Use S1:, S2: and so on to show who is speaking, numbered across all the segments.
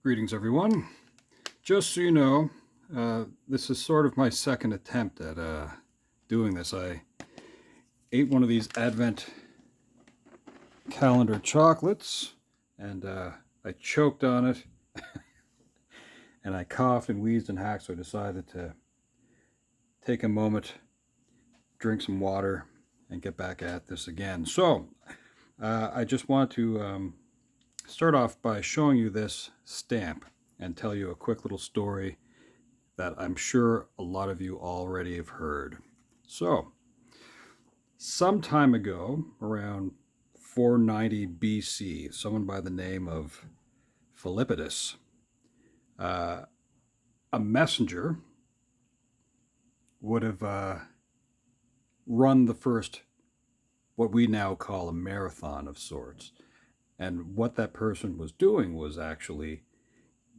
S1: Greetings, everyone. Just so you know, this is sort of my second attempt at doing this. I ate one of these Advent calendar chocolates, and I choked on it, and I coughed and wheezed and hacked, so I decided to take a moment, drink some water, and get back at this again. So, I just want to start off by showing you this stamp and tell you a quick little story that I'm sure a lot of you already have heard. So, some time ago, around 490 BC, someone by the name of Philippidus, a messenger, would have run the first, what we now call a marathon of sorts. And what that person was doing was actually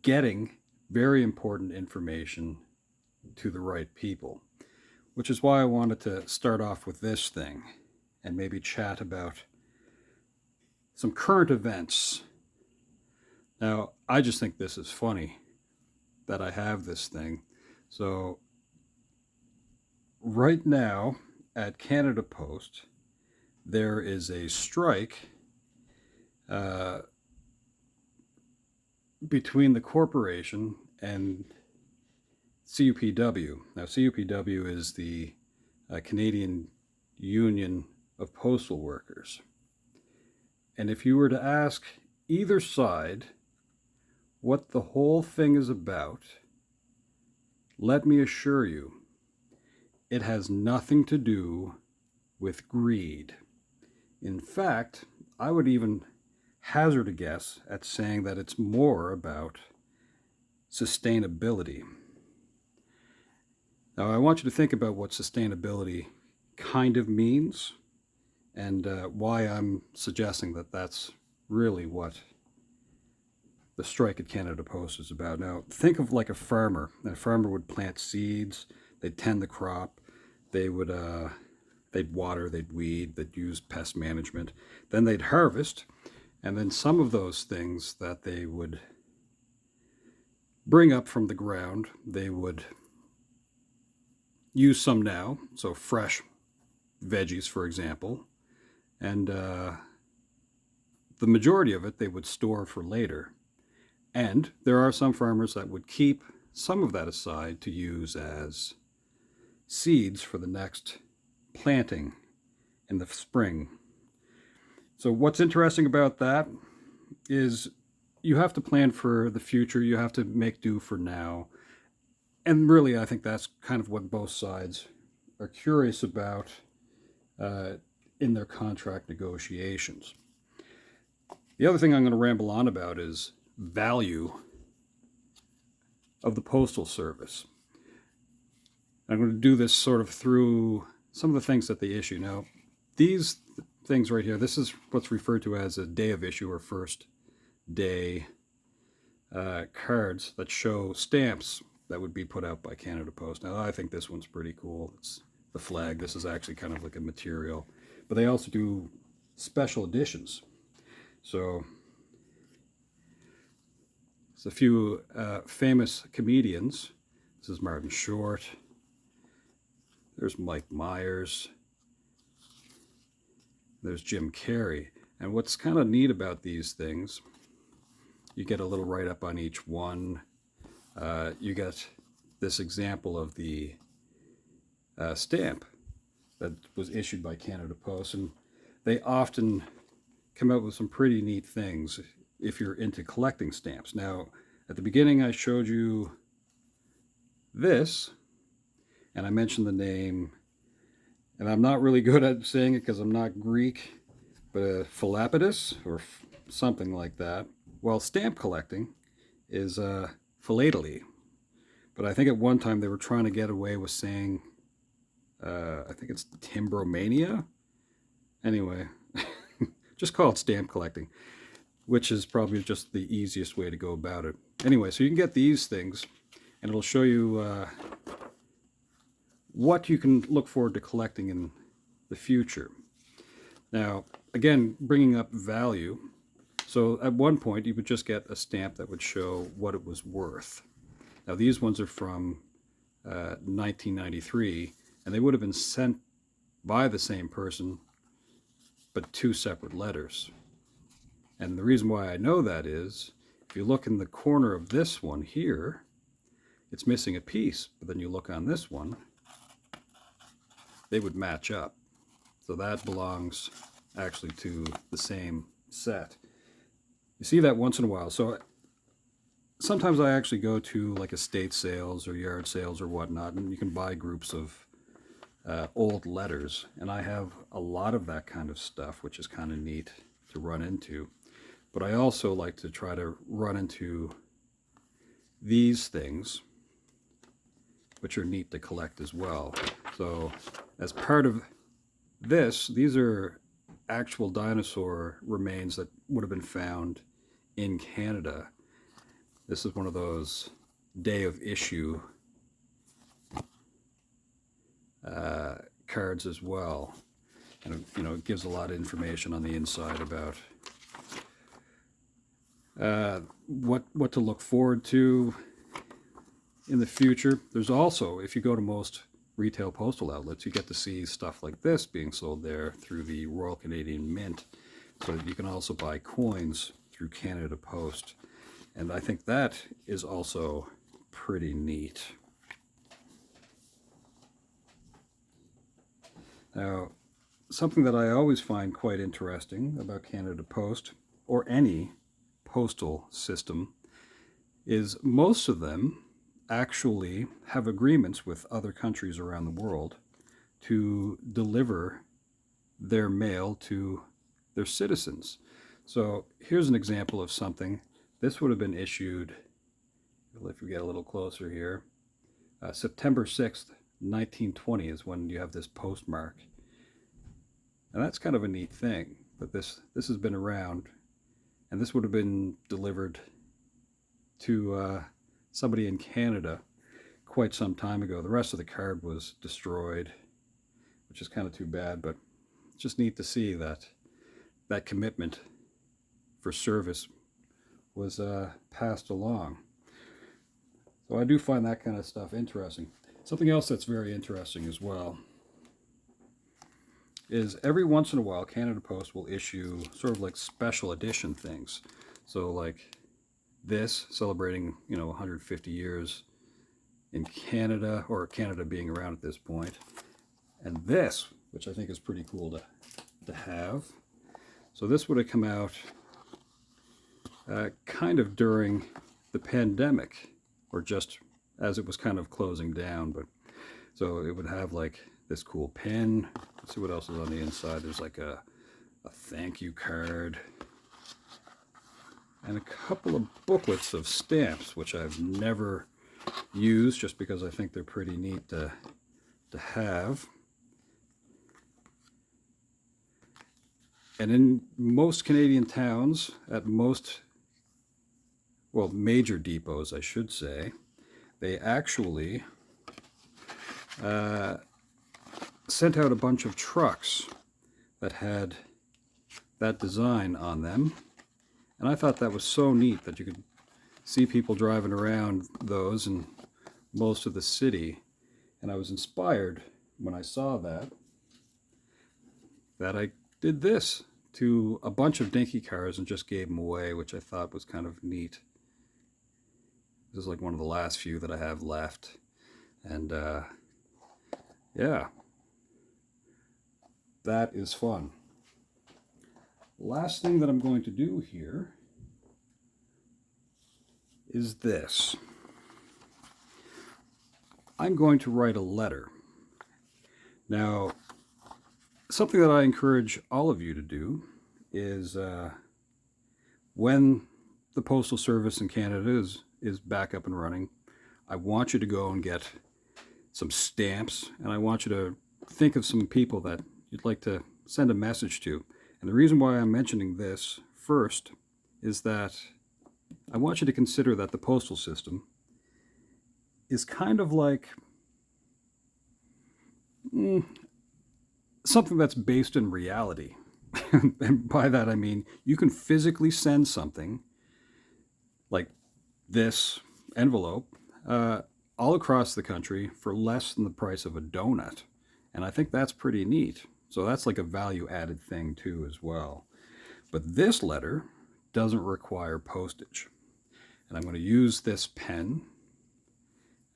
S1: getting very important information to the right people, which is why I wanted to start off with this thing and maybe chat about some current events. Now, I just think this is funny that I have this thing. So, right now at Canada Post, there is a strike between the corporation and CUPW. Now, CUPW is the Canadian Union of Postal Workers. And if you were to ask either side what the whole thing is about, let me assure you, it has nothing to do with greed. In fact, I would even hazard a guess at saying that it's more about sustainability. Now, I want you to think about what sustainability kind of means and why I'm suggesting that that's really what the strike at Canada Post is about. Now, think of like a farmer. A farmer would plant seeds, they'd tend the crop, they'd water, they'd weed, they'd use pest management, then they'd harvest. And then some of those things that they would bring up from the ground, they would use some now, so fresh veggies, for example, and the majority of it they would store for later. And there are some farmers that would keep some of that aside to use as seeds for the next planting in the spring. So what's interesting about that is you have to plan for the future. You have to make do for now. And really, I think that's kind of what both sides are curious about in their contract negotiations. The other thing I'm going to ramble on about is value of the Postal Service. I'm going to do this sort of through some of the things that they issue. Now, these things right here, this is what's referred to as a day of issue or first day cards that show stamps that would be put out by Canada Post. Now, I think this one's pretty cool. It's the flag. This is actually kind of like a material. But they also do special editions. So, there's a few famous comedians. This is Martin Short. There's Mike Myers. There's Jim Carrey. And what's kind of neat about these things, you get a little write-up on each one. You get this example of the stamp that was issued by Canada Post. And they often come out with some pretty neat things if you're into collecting stamps. Now, at the beginning I showed you this, and I mentioned the name, and I'm not really good at saying it because I'm not Greek, but Philippidus or something like that. Well, stamp collecting is philately, but I think at one time they were trying to get away with saying, I think it's timbromania. Anyway, just call it stamp collecting, which is probably just the easiest way to go about it. Anyway, so you can get these things, and it'll show you what you can look forward to collecting in the future. Now, again, bringing up value, So at one point, you would just get a stamp that would show what it was worth. Now, these ones are from 1993, and they would have been sent by the same person, but two separate letters. And the reason why I know that is, if you look in the corner of this one here, it's missing a piece, but then you look on this one, they would match up. So that belongs actually to the same set. You see that once in a while. So sometimes I actually go to like estate sales or yard sales or whatnot, and you can buy groups of old letters. And I have a lot of that kind of stuff, which is kind of neat to run into. But I also like to try to run into these things, which are neat to collect as well. So as part of this, these are actual dinosaur remains that would have been found in Canada. This is one of those day of issue cards as well. And it gives a lot of information on the inside about what to look forward to in the future. There's also, if you go to most retail postal outlets, you get to see stuff like this being sold there through the Royal Canadian Mint. So you can also buy coins through Canada Post. And I think that is also pretty neat. Now, something that I always find quite interesting about Canada Post, or any postal system, is most of them actually have agreements with other countries around the world to deliver their mail to their citizens. So here's an example of something. This would have been issued, if we get a little closer here, September 6th, 1920 is when you have this postmark. And that's kind of a neat thing, but this has been around, and this would have been delivered to somebody in Canada quite some time ago. The rest of the card was destroyed, which is kind of too bad, but it's just neat to see that that commitment for service was passed along. So I do find that kind of stuff interesting. Something else that's very interesting as well is every once in a while Canada Post will issue sort of like special edition things. So like this, celebrating 150 years in Canada, or Canada being around at this point, and this, which I think is pretty cool to have. So this would have come out kind of during the pandemic, or just as it was kind of closing down. But so it would have like this cool pin. Let's see what else is on the inside. There's like a thank you card, and a couple of booklets of stamps, which I've never used just because I think they're pretty neat to have. And in most Canadian towns, at most, well, major depots, I should say, they actually sent out a bunch of trucks that had that design on them. And I thought that was so neat that you could see people driving around those in most of the city. And I was inspired when I saw that I did this to a bunch of dinky cars and just gave them away, which I thought was kind of neat. This is like one of the last few that I have left. And yeah, that is fun. Last thing that I'm going to do here is this. I'm going to write a letter. Now, something that I encourage all of you to do is when the Postal Service in Canada is back up and running, I want you to go and get some stamps, and I want you to think of some people that you'd like to send a message to. And the reason why I'm mentioning this first is that I want you to consider that the postal system is kind of like something that's based in reality. And by that I mean you can physically send something like this envelope uh, all across the country for less than the price of a donut. And I think that's pretty neat. So that's like a value added thing too, as well. But this letter doesn't require postage. And I'm going to use this pen.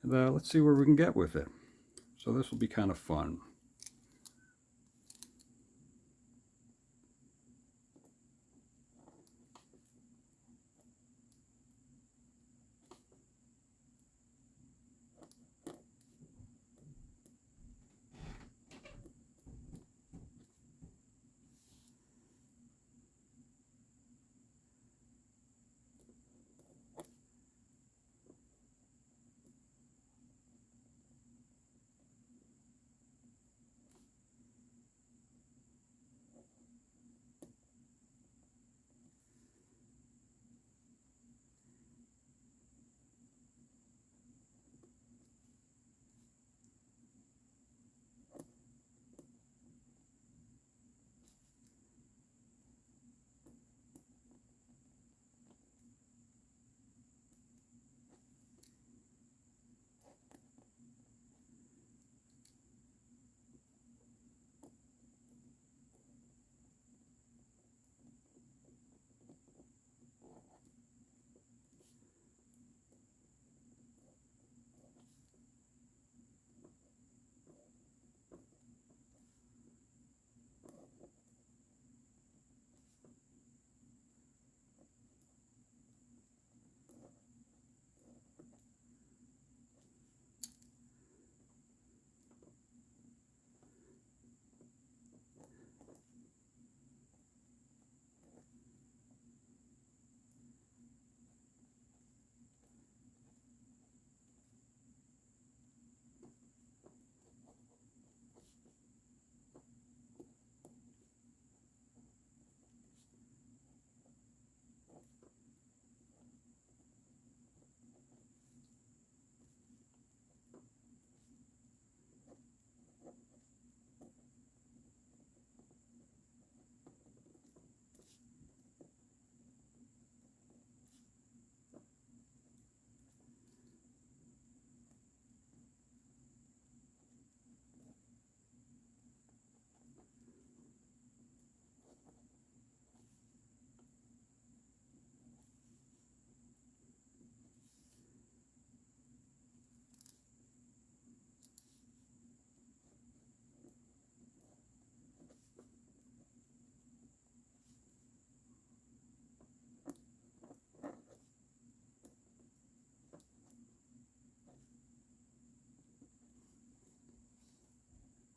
S1: And let's see where we can get with it. So this will be kind of fun.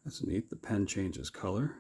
S1: That's neat. The pen changes color.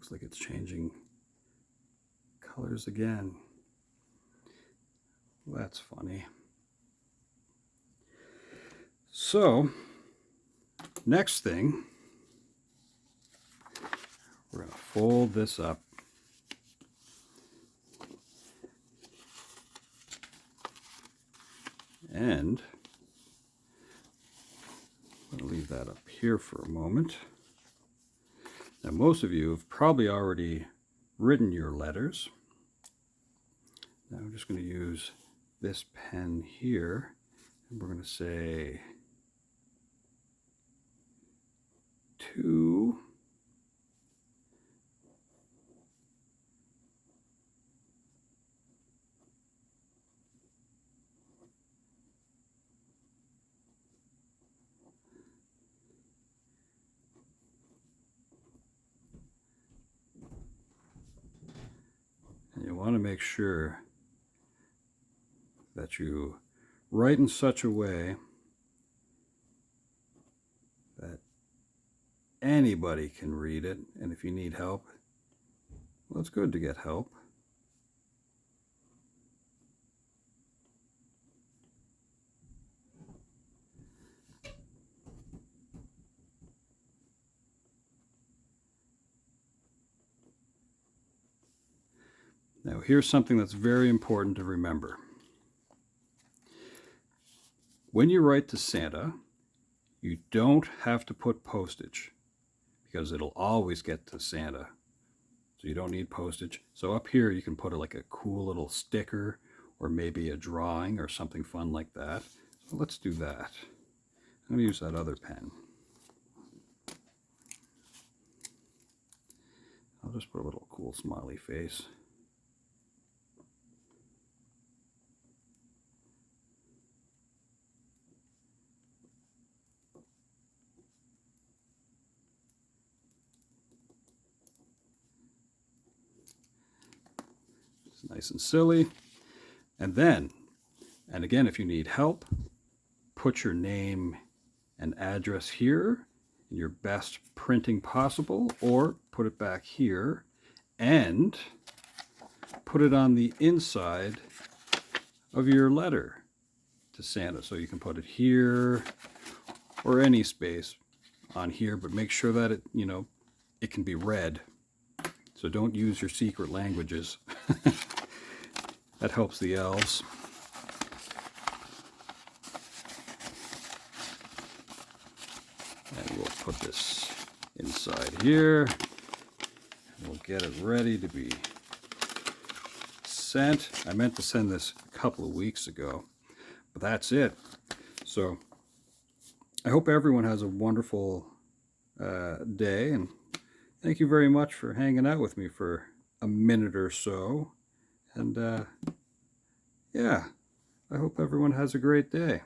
S1: looks like it's changing colors again. Well, that's funny. So, next thing, we're going to fold this up. And I'm going to leave that up here for a moment. Now, most of you have probably already written your letters. Now I'm just going to use this pen here, and we're going to say to. And you want to make sure that you write in such a way that anybody can read it, and if you need help, well, it's good to get help. Now, here's something that's very important to remember. When you write to Santa, you don't have to put postage because it'll always get to Santa. So you don't need postage. So up here you can put like a cool little sticker or maybe a drawing or something fun like that. So let's do that. I'm going to use that other pen. I'll just put a little cool smiley face. It's nice and silly. And then, and again, if you need help, put your name and address here in your best printing possible, or put it back here and put it on the inside of your letter to Santa. So you can put it here or any space on here, but make sure that it, it can be read. So don't use your secret languages. That helps the elves. And we'll put this inside here. We'll get it ready to be sent. I meant to send this a couple of weeks ago, but that's it. So I hope everyone has a wonderful day, and thank you very much for hanging out with me for a minute or so. And yeah, I hope everyone has a great day.